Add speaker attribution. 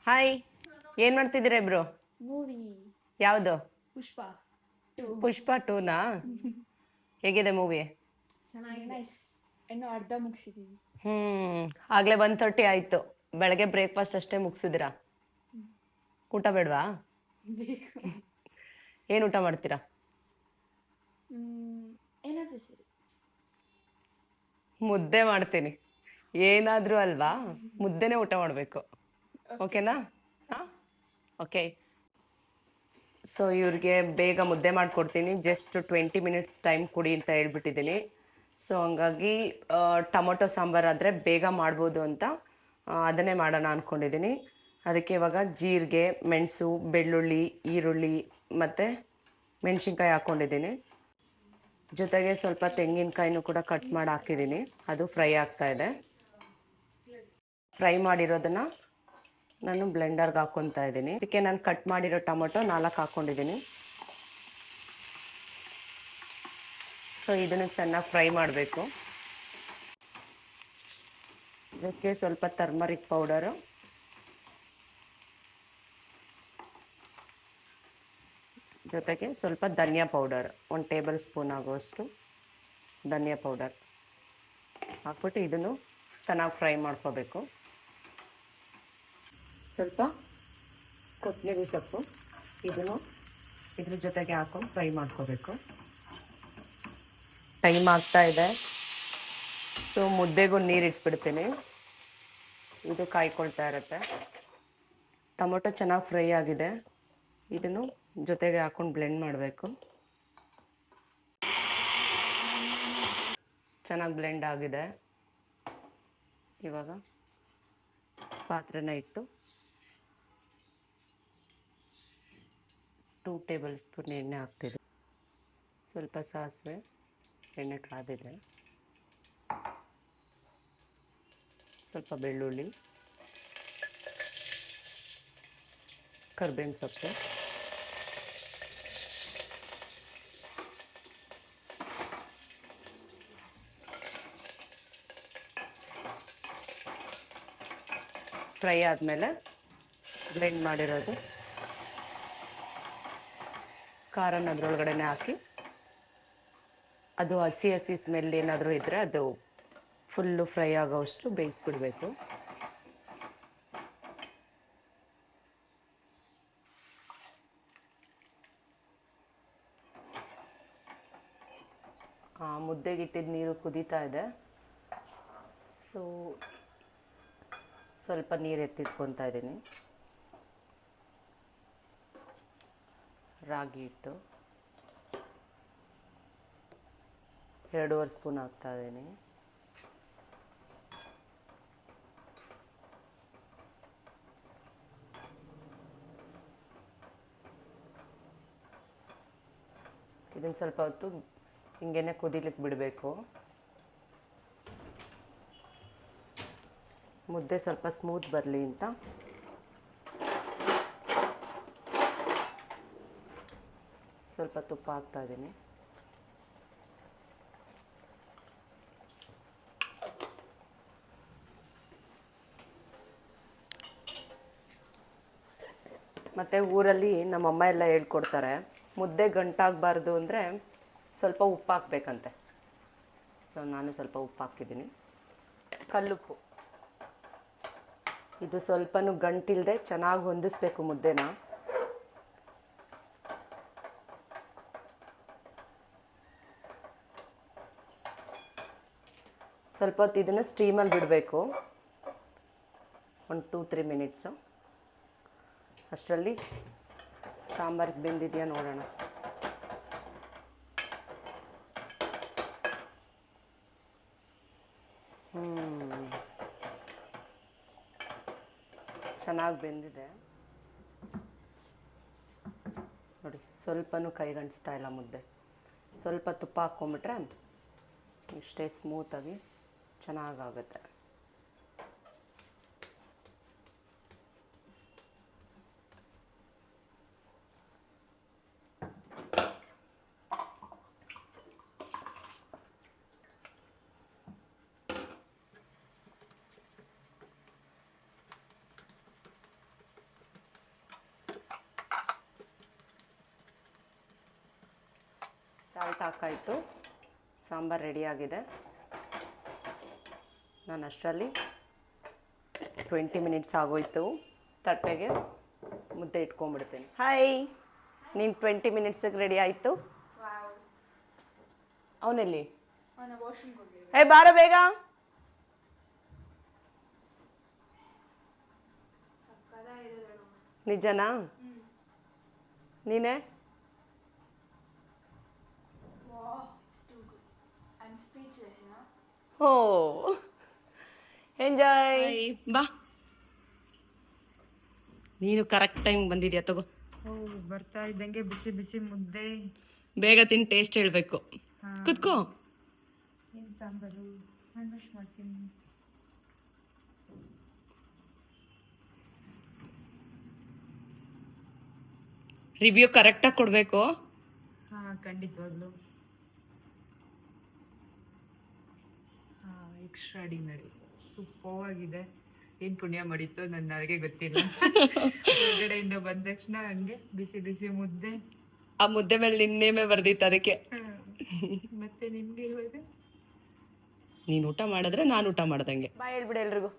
Speaker 1: Hi, ಏನ್ ಮಾಡ್ತಿದ್ದೀರಾ ಇಬ್ರು?
Speaker 2: ಮೂವಿ
Speaker 1: ಯಾವುದು?
Speaker 2: ಪುಷ್ಪ ಟು
Speaker 1: ಪುಷ್ಪ ಟೂನಾ? ಹೇಗಿದೆ ಮೂವಿ?
Speaker 2: ಚೆನ್ನಾಗಿದೆ. ನೈಸ್. ಇನ್ನು ಅರ್ಧ ಮುಗಿಸಿದೀವಿ.
Speaker 1: ಆಗ್ಲೇ 1:30 ಆಯ್ತು. ಬೆಳಗ್ಗೆ ಬ್ರೇಕ್ಫಾಸ್ಟ್ ಅಷ್ಟೇ ಮುಗಿಸಿದಿರಾ? ಊಟ ಬೇಡವಾ?
Speaker 2: ಬೇಕು.
Speaker 1: ಏನು ಊಟ ಮಾಡ್ತೀರಾ?
Speaker 2: ಏನಾದರೂ ಸರಿ.
Speaker 1: ಮುದ್ದೆ ಮಾಡ್ತೀನಿ. ಏನಾದರೂ ಅಲ್ವಾ, ಮುದ್ದೆನೇ ಊಟ ಮಾಡಬೇಕು. ಓಕೆನಾ? ಹಾಂ, ಓಕೆ. ಸೊ ಇವ್ರಿಗೆ ಬೇಗ ಮುದ್ದೆ ಮಾಡಿಕೊಡ್ತೀನಿ. ಜಸ್ಟ್ 20 ಮಿನಿಟ್ಸ್ ಟೈಮ್ ಕೊಡಿ ಅಂತ ಹೇಳ್ಬಿಟ್ಟಿದ್ದೀನಿ. ಸೊ ಹಂಗಾಗಿ ಟೊಮೊಟೊ ಸಾಂಬಾರಾದರೆ ಬೇಗ ಮಾಡ್ಬೋದು ಅಂತ ಅದನ್ನೇ ಮಾಡೋಣ ಅಂದ್ಕೊಂಡಿದ್ದೀನಿ. ಅದಕ್ಕೆ ಇವಾಗ ಜೀರಿಗೆ, ಮೆಣಸು, ಬೆಳ್ಳುಳ್ಳಿ, ಈರುಳ್ಳಿ ಮತ್ತು ಮೆಣಸಿನ್ಕಾಯಿ ಹಾಕ್ಕೊಂಡಿದ್ದೀನಿ. ಜೊತೆಗೆ ಸ್ವಲ್ಪ ತೆಂಗಿನಕಾಯಿನೂ ಕೂಡ ಕಟ್ ಮಾಡಿ ಹಾಕಿದ್ದೀನಿ. ಅದು ಫ್ರೈ ಆಗ್ತಾಯಿದೆ. ಫ್ರೈ ಮಾಡಿರೋದನ್ನು ನಾನು ಬ್ಲೆಂಡರ್ಗೆ ಹಾಕ್ಕೊತಾ ಇದ್ದೀನಿ. ಅದಕ್ಕೆ ನಾನು ಕಟ್ ಮಾಡಿರೋ ಟೊಮೊಟೊ 4 ಹಾಕ್ಕೊಂಡಿದ್ದೀನಿ. ಸೊ ಇದನ್ನು ಚೆನ್ನಾಗಿ ಫ್ರೈ ಮಾಡಬೇಕು. ಇದಕ್ಕೆ ಸ್ವಲ್ಪ ಟರ್ಮರಿಕ್ ಪೌಡರು, ಜೊತೆಗೆ ಸ್ವಲ್ಪ ಧನಿಯಾ ಪೌಡರ್, 1 ಟೇಬಲ್ ಸ್ಪೂನ್ ಆಗುವಷ್ಟು ಧನಿಯಾ ಪೌಡರ್ ಹಾಕ್ಬಿಟ್ಟು ಇದನ್ನು ಚೆನ್ನಾಗಿ ಫ್ರೈ ಮಾಡ್ಕೋಬೇಕು. ಸ್ವಲ್ಪ ಕೊತ್ತಂಬರಿ ಸೊಪ್ಪು ಇದನ್ನು ಇದ್ರ ಜೊತೆಗೆ ಹಾಕೊಂಡು ಫ್ರೈ ಮಾಡ್ಕೋಬೇಕು. ಟೈಮ್ ಆಗ್ತಾ ಇದೆ. ಸೊ ಮುದ್ದೆಗೂ ನೀರು ಇಟ್ಬಿಡ್ತೀನಿ. ಇದು ಕಾಯ್ಕೊಳ್ತಾ ಇರುತ್ತೆ. ಟೊಮೊಟೊ ಚೆನ್ನಾಗಿ ಫ್ರೈ ಆಗಿದೆ. ಇದನ್ನು ಜೊತೆಗೆ ಹಾಕೊಂಡು ಬ್ಲೆಂಡ್ ಮಾಡಬೇಕು. ಚೆನ್ನಾಗಿ ಬ್ಲೆಂಡ್ ಆಗಿದೆ. ಇವಾಗ ಪಾತ್ರೆನ ಇಟ್ಟು 2 ಟೇಬಲ್ ಸ್ಪೂನ್ ಎಣ್ಣೆ ಹಾಕ್ತಿದ್ದೆ. ಸ್ವಲ್ಪ ಸಾಸಿವೆ, ಎಣ್ಣೆ ಕಾದಿದೆ. ಸ್ವಲ್ಪ ಬೆಳ್ಳುಳ್ಳಿ, ಕರ್ಬೇವಿನ ಸೊಪ್ಪು, ಫ್ರೈ ಆದಮೇಲೆ ಬ್ಲೆಂಡ್ ಮಾಡಿರೋದು ಖಾರನ ಅದರೊಳಗಡೆ ಹಾಕಿ, ಅದು ಹಸಿ ಹಸಿ ಸ್ಮೆಲ್ ಏನಾದರೂ ಇದ್ದರೆ ಅದು ಫುಲ್ಲು ಫ್ರೈ ಆಗೋವಷ್ಟು ಬೇಯಿಸ್ಬಿಡ್ಬೇಕು. ಮುದ್ದೆಗಿಟ್ಟಿದ್ದು ನೀರು ಕುದೀತಾ ಇದೆ. ಸೊ ಸ್ವಲ್ಪ ನೀರು ಎತ್ತಿಟ್ಕೊತಾ ಇದ್ದೀನಿ. ರಾಗಿ ಹಿಟ್ಟು 2.5 ಸ್ಪೂನ್ ಹಾಕ್ತಾ ಇದ್ದೀನಿ. ಇದನ್ನು ಸ್ವಲ್ಪ ಹೊತ್ತು ಹಿಂಗೇನೆ ಕುದಿಲಿಕ್ಕೆ ಬಿಡಬೇಕು. ಮುದ್ದೆ ಸ್ವಲ್ಪ ಸ್ಮೂತ್ ಬರಲಿ ಅಂತ ಸ್ವಲ್ಪ ತುಪ್ಪ ಹಾಕ್ತಾ ಇದ್ದೀನಿ. ಮತ್ತು ಊರಲ್ಲಿ ನಮ್ಮಮ್ಮ ಎಲ್ಲ ಹೇಳ್ಕೊಡ್ತಾರೆ, ಮುದ್ದೆ ಗಂಟಾಗಬಾರ್ದು ಅಂದರೆ ಸ್ವಲ್ಪ ಉಪ್ಪು ಹಾಕ್ಬೇಕಂತೆ. ಸೊ ನಾನು ಸ್ವಲ್ಪ ಉಪ್ಪು ಹಾಕಿದ್ದೀನಿ. ಕಲ್ಲುಪ್ಪು. ಇದು ಸ್ವಲ್ಪನೂ ಗಂಟಿಲ್ಲದೆ ಚೆನ್ನಾಗಿ ಹೊಂದಿಸ್ಬೇಕು ಮುದ್ದೆನ. ಸ್ವಲ್ಪ ಹೊತ್ತು ಇದನ್ನು ಸ್ಟೀಮಲ್ಲಿ ಬಿಡಬೇಕು, ಒಂದು 2-3 ಮಿನಿಟ್ಸು. ಅಷ್ಟರಲ್ಲಿ ಸಾಂಬಾರಿಗೆ ಬೆಂದಿದೆಯಾ ನೋಡೋಣ. ಚೆನ್ನಾಗಿ ಬೆಂದಿದೆ ನೋಡಿ. ಸ್ವಲ್ಪನೂ ಕೈಗಂಟಿಸ್ತಾ ಇಲ್ಲ ಮುದ್ದೆ. ಸ್ವಲ್ಪ ತುಪ್ಪ ಹಾಕ್ಕೊಂಬಿಟ್ರೆ ಇಷ್ಟೇ ಸ್ಮೂತಾಗಿ ಚೆನ್ನಾಗಾಗುತ್ತೆ. ಸಾಲ್ಟ್ ಹಾಕಾಯಿತು, ಸಾಂಬಾರು ರೆಡಿಯಾಗಿದೆ. ನಾನು ಅಷ್ಟರಲ್ಲಿ 20 ಮಿನಿಟ್ಸ್ ಆಗೋಯ್ತು. ತಟ್ಟೆಗೆ ಮುದ್ದೆ ಇಟ್ಕೊಂಡ್ಬಿಡ್ತೀನಿ. ಹಾಯ್, ನೀನು 20 ಮಿನಿಟ್ಸಿಗೆ ರೆಡಿ ಆಯಿತು. ಅವನಲ್ಲಿ ಏ ಬಾರ ಬೇಗ. ನಿಜನಾ? ನೀನೇ? ಓ ಎಂಜಾಯ್. ಬಾ, ನೀನು ಕರೆಕ್ಟ್ ಟೈಮ್ ಬಂದಿದ್ಯಾ, ತಗೋ.
Speaker 3: ಬರ್ತಾ ಇದ್ದಂಗೆ ಬಿಸಿ ಬಿಸಿ ಮುದ್ದೆ.
Speaker 1: ಬೇಗ ತಿಂದು ಟೇಸ್ಟ್ ಹೇಳಬೇಕು. ಕುತ್ಕೋ.
Speaker 3: ಏನು ಸಾಂಬಾರು ಹ್ಯಾಂಡ್ ವಾಶ್ ಮಾಡ್ತೀನಿ.
Speaker 1: ರಿವ್ಯೂ ಕರೆಕ್ಟಾಗಿ ಕೊಡಬೇಕು.
Speaker 3: ಹಾಂ, ಖಂಡಿತವಾಗ್ಲು. ಎಕ್ಸ್ಟ್ರಾಡಿನರಿ, ಸೂಪರ್ ಆಗಿದೆ. ಏನು ಪುಣ್ಯ ಮಾಡಿತ್ತು ನನಗೆ ಗೊತ್ತಿಲ್ಲ. ಹೊರಗಡೆಯಿಂದ ಬಂದ ತಕ್ಷಣ ಹಂಗೆ ಬಿಸಿ ಬಿಸಿ ಮುದ್ದೆ.
Speaker 1: ಆ ಮುದ್ದೆ ಮೇಲೆ ನಿನ್ನೇಮೆ ಬರ್ದಿತ್ತು ಅದಕ್ಕೆ.
Speaker 3: ಮತ್ತೆ ನಿಮ್ಗೆ ಇವಾಗ
Speaker 1: ನೀನು ಊಟ ಮಾಡಿದ್ರೆ ನಾನು ಊಟ ಮಾಡ್ದಂಗೆ. ಬಾಯ್ ಹೇಳ್ಬಿಡು ಎಲ್ರಿಗೂ.